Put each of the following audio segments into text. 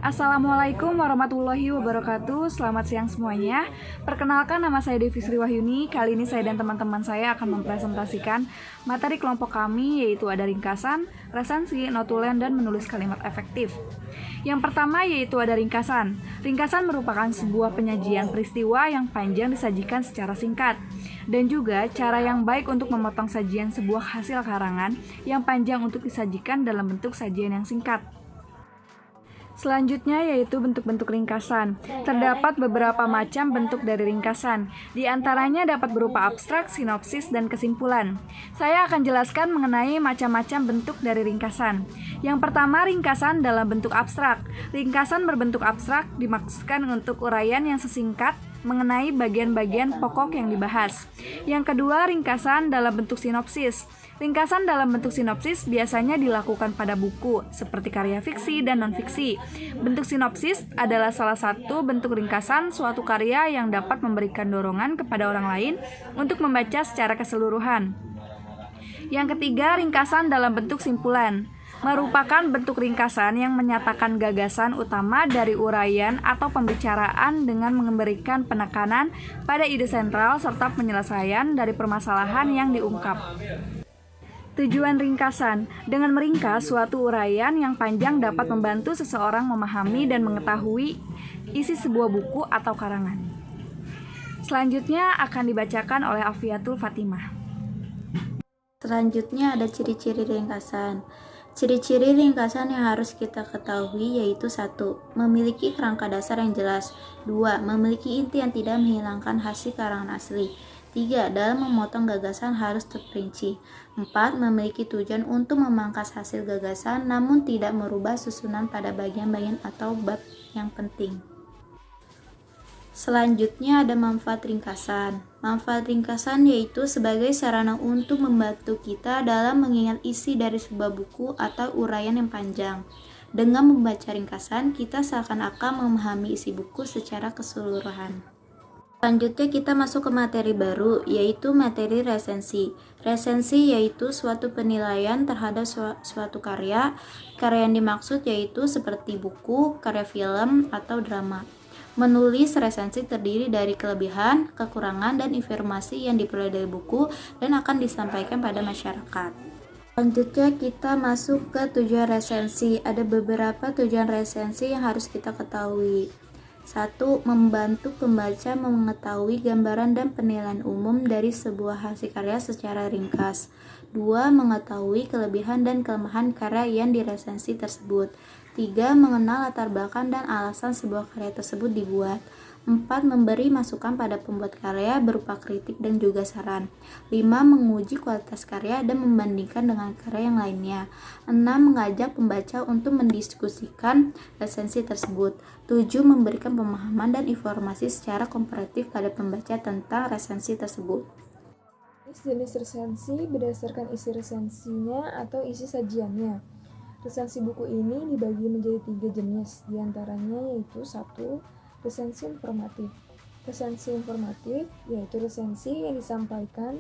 Assalamualaikum warahmatullahi wabarakatuh. Selamat siang semuanya. Perkenalkan, nama saya Devi Sri Wahyuni. Kali ini saya dan teman-teman saya akan mempresentasikan materi kelompok kami, yaitu ada ringkasan, resensi, notulen, dan menulis kalimat efektif. Yang pertama yaitu ada ringkasan. Ringkasan merupakan sebuah penyajian peristiwa yang panjang disajikan secara singkat, dan juga cara yang baik untuk memotong sajian sebuah hasil karangan yang panjang untuk disajikan dalam bentuk sajian yang singkat. Selanjutnya yaitu bentuk-bentuk ringkasan. Terdapat beberapa macam bentuk dari ringkasan. Di antaranya dapat berupa abstrak, sinopsis, dan kesimpulan. Saya akan jelaskan mengenai macam-macam bentuk dari ringkasan. Yang pertama, ringkasan dalam bentuk abstrak. Ringkasan berbentuk abstrak dimaksudkan untuk uraian yang sesingkat mengenai bagian-bagian pokok yang dibahas. Yang kedua, ringkasan dalam bentuk sinopsis. Ringkasan dalam bentuk sinopsis biasanya dilakukan pada buku, seperti karya fiksi dan non-fiksi. Bentuk sinopsis adalah salah satu bentuk ringkasan suatu karya yang dapat memberikan dorongan kepada orang lain untuk membaca secara keseluruhan. Yang ketiga, ringkasan dalam bentuk simpulan. Merupakan bentuk ringkasan yang menyatakan gagasan utama dari uraian atau pembicaraan dengan memberikan penekanan pada ide sentral serta penyelesaian dari permasalahan yang diungkap. Tujuan ringkasan. Dengan meringkas suatu uraian yang panjang dapat membantu seseorang memahami dan mengetahui isi sebuah buku atau karangan. Selanjutnya akan dibacakan oleh Afiatul Fatimah. Selanjutnya ada ciri-ciri ringkasan. Ciri-ciri ringkasan yang harus kita ketahui yaitu 1. Memiliki kerangka dasar yang jelas. 2. Memiliki inti yang tidak menghilangkan hasil karangan asli. 3. Dalam memotong gagasan harus terperinci. 4. Memiliki tujuan untuk memangkas hasil gagasan namun tidak merubah susunan pada bagian-bagian atau bab yang penting. Selanjutnya ada manfaat ringkasan. Manfaat ringkasan yaitu sebagai sarana untuk membantu kita dalam mengingat isi dari sebuah buku atau uraian yang panjang. Dengan membaca ringkasan, kita seakan-akan memahami isi buku secara keseluruhan. Selanjutnya kita masuk ke materi baru, yaitu materi resensi. Resensi yaitu suatu penilaian terhadap suatu karya. Karya yang dimaksud yaitu seperti buku, karya film, atau drama. Menulis resensi terdiri dari kelebihan, kekurangan, dan informasi yang diperoleh dari buku dan akan disampaikan pada masyarakat. Selanjutnya kita masuk ke tujuan resensi. Ada beberapa tujuan resensi yang harus kita ketahui. 1. Membantu pembaca mengetahui gambaran dan penilaian umum dari sebuah hasil karya secara ringkas. 2. Mengetahui kelebihan dan kelemahan karya yang diresensi tersebut. 3. Mengenal latar belakang dan alasan sebuah karya tersebut dibuat. 4. Memberi masukan pada pembuat karya berupa kritik dan juga saran. 5. Menguji kualitas karya dan membandingkan dengan karya yang lainnya. 6. Mengajak pembaca untuk mendiskusikan resensi tersebut. 7. Memberikan pemahaman dan informasi secara komparatif pada pembaca tentang resensi tersebut. Jenis resensi berdasarkan isi resensinya atau isi sajiannya. Resensi buku ini dibagi menjadi 3 jenis, diantaranya yaitu 1. Resensi informatif. Resensi informatif yaitu resensi yang disampaikan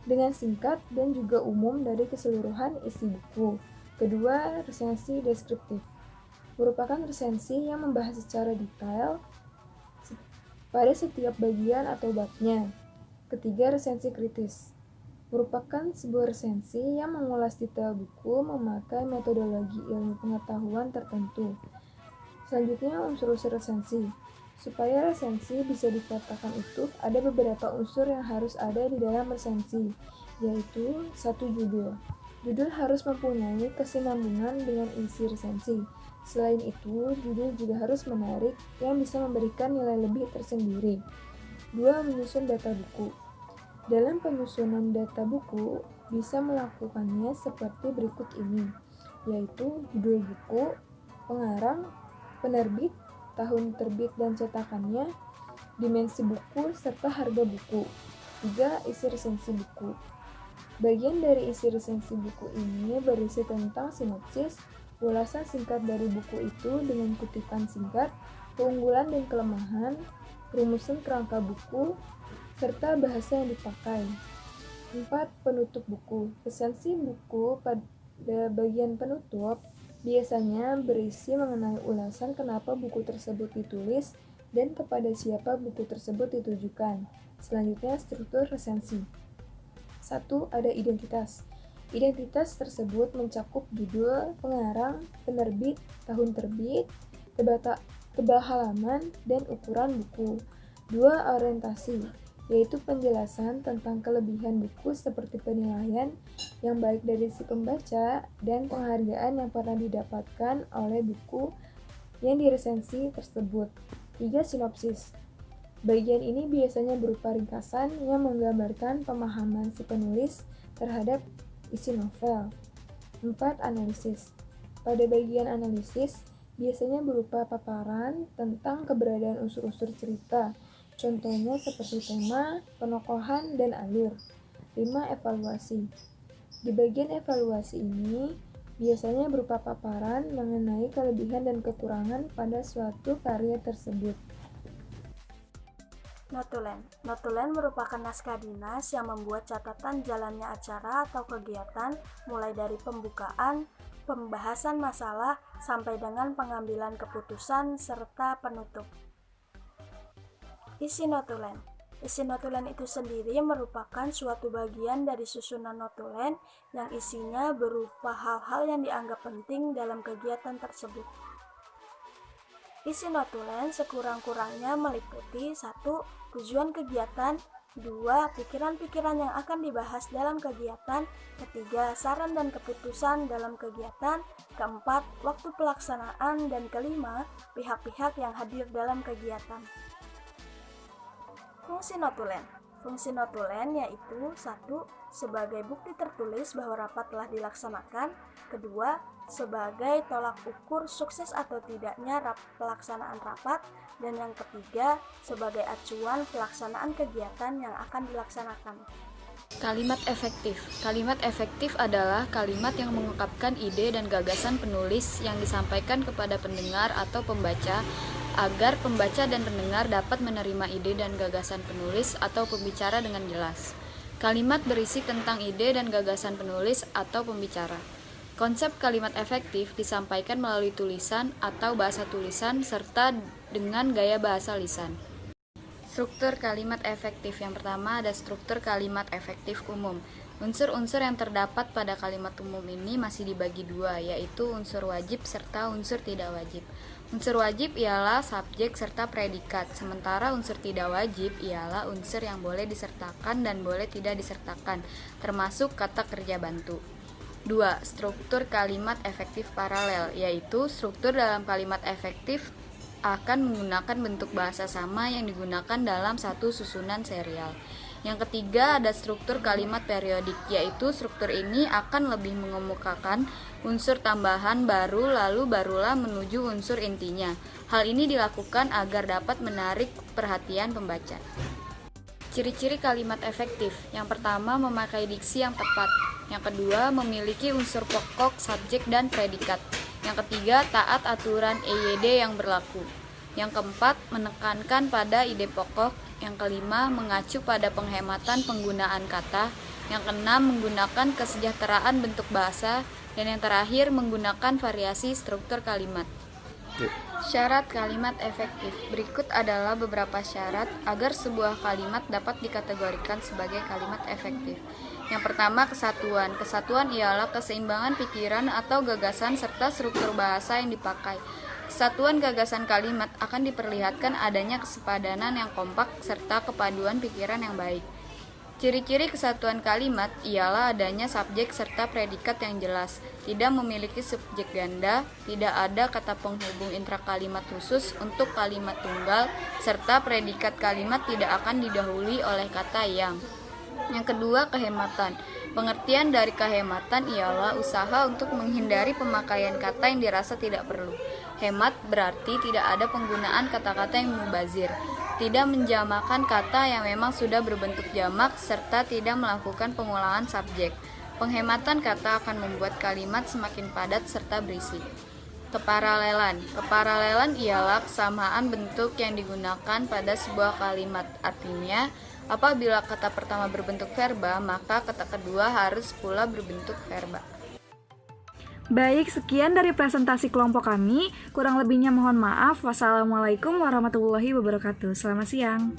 dengan singkat dan juga umum dari keseluruhan isi buku. Kedua, resensi deskriptif. Merupakan resensi yang membahas secara detail pada setiap bagian atau babnya. Ketiga, resensi kritis. Merupakan sebuah resensi yang mengulas detail buku memakai metodologi ilmu pengetahuan tertentu. Selanjutnya, unsur-unsur resensi. Supaya resensi bisa dikatakan utuh, ada beberapa unsur yang harus ada di dalam resensi, yaitu 1. Judul. Judul harus mempunyai kesinambungan dengan isi resensi. Selain itu, judul juga harus menarik yang bisa memberikan nilai lebih tersendiri. 2. Menyusun data buku. Dalam penyusunan data buku, bisa melakukannya seperti berikut ini, yaitu judul buku, pengarang, penerbit, tahun terbit dan cetakannya, dimensi buku, serta harga buku. 3. Isi resensi buku. Bagian dari isi resensi buku ini berisi tentang sinopsis, ulasan singkat dari buku itu dengan kutipan singkat, keunggulan dan kelemahan, rumusan kerangka buku, serta bahasa yang dipakai. 4. Penutup buku. Resensi buku pada bagian penutup Biasanya berisi mengenai ulasan kenapa buku tersebut ditulis dan kepada siapa buku tersebut ditujukan. Selanjutnya, struktur resensi. 1. Ada identitas. Identitas tersebut mencakup judul, pengarang, penerbit, tahun terbit, tebal halaman, dan ukuran buku. 2. Orientasi, yaitu penjelasan tentang kelebihan buku seperti penilaian yang baik dari si pembaca dan penghargaan yang pernah didapatkan oleh buku yang diresensi tersebut. 3. Sinopsis. Bagian ini biasanya berupa ringkasan yang menggambarkan pemahaman si penulis terhadap isi novel. 4. Analisis. Pada bagian analisis, biasanya berupa paparan tentang keberadaan unsur-unsur cerita, contohnya seperti tema, penokohan, dan alur. 5. Evaluasi. Di bagian evaluasi ini, biasanya berupa paparan mengenai kelebihan dan kekurangan pada suatu karya tersebut. Notulen. Notulen merupakan naskah dinas yang membuat catatan jalannya acara atau kegiatan mulai dari pembukaan, pembahasan masalah, sampai dengan pengambilan keputusan serta penutup. Isi notulen. Isi notulen itu sendiri merupakan suatu bagian dari susunan notulen yang isinya berupa hal-hal yang dianggap penting dalam kegiatan tersebut. Isi notulen sekurang-kurangnya meliputi 1. Tujuan kegiatan, 2. Pikiran-pikiran yang akan dibahas dalam kegiatan, 3. Saran dan keputusan dalam kegiatan, 4. Waktu pelaksanaan, dan 5. Pihak-pihak yang hadir dalam kegiatan. Fungsi notulen. Fungsi notulen yaitu 1. Sebagai bukti tertulis bahwa rapat telah dilaksanakan, 2. Sebagai tolak ukur sukses atau tidaknya pelaksanaan rapat, dan yang ketiga sebagai acuan pelaksanaan kegiatan yang akan dilaksanakan. Kalimat efektif. Kalimat efektif adalah kalimat yang mengungkapkan ide dan gagasan penulis yang disampaikan kepada pendengar atau pembaca agar pembaca dan pendengar dapat menerima ide dan gagasan penulis atau pembicara dengan jelas. Kalimat berisi tentang ide dan gagasan penulis atau pembicara. Konsep kalimat efektif disampaikan melalui tulisan atau bahasa tulisan serta dengan gaya bahasa lisan. Struktur kalimat efektif. Yang pertama ada struktur kalimat efektif umum. Unsur-unsur yang terdapat pada kalimat umum ini masih dibagi dua, yaitu unsur wajib serta unsur tidak wajib. Unsur wajib ialah subjek serta predikat, sementara unsur tidak wajib ialah unsur yang boleh disertakan dan boleh tidak disertakan, termasuk kata kerja bantu. 2. Struktur kalimat efektif paralel, yaitu struktur dalam kalimat efektif akan menggunakan bentuk bahasa sama yang digunakan dalam satu susunan serial. Yang ketiga ada struktur kalimat periodik, yaitu struktur ini akan lebih mengemukakan unsur tambahan baru lalu barulah menuju unsur intinya. Hal ini dilakukan agar dapat menarik perhatian pembaca. Ciri-ciri kalimat efektif. Yang pertama, memakai diksi yang tepat. Yang kedua, memiliki unsur pokok, subjek, dan predikat. Yang ketiga, taat aturan EYD yang berlaku. Yang keempat, menekankan pada ide pokok. Yang kelima, mengacu pada penghematan penggunaan kata. Yang keenam, menggunakan kesejahteraan bentuk bahasa. Dan yang terakhir, menggunakan variasi struktur kalimat. Syarat kalimat efektif. Berikut adalah beberapa syarat agar sebuah kalimat dapat dikategorikan sebagai kalimat efektif. Yang pertama, kesatuan. Kesatuan ialah keseimbangan pikiran atau gagasan serta struktur bahasa yang dipakai. Kesatuan gagasan kalimat akan diperlihatkan adanya kesepadanan yang kompak serta kepaduan pikiran yang baik. Ciri-ciri kesatuan kalimat ialah adanya subjek serta predikat yang jelas, tidak memiliki subjek ganda, tidak ada kata penghubung intrakalimat khusus untuk kalimat tunggal, serta predikat kalimat tidak akan didahului oleh kata yang. Yang kedua, kehematan. Pengertian dari kehematan ialah usaha untuk menghindari pemakaian kata yang dirasa tidak perlu. Hemat berarti tidak ada penggunaan kata-kata yang mubazir, tidak menjamakan kata yang memang sudah berbentuk jamak, serta tidak melakukan pengulangan subjek. Penghematan kata akan membuat kalimat semakin padat serta berisi. Keparalelan. Keparalelan ialah kesamaan bentuk yang digunakan pada sebuah kalimat. Artinya, apabila kata pertama berbentuk verba, maka kata kedua harus pula berbentuk verba. Baik, sekian dari presentasi kelompok kami. Kurang lebihnya mohon maaf. Wassalamualaikum warahmatullahi wabarakatuh. Selamat siang.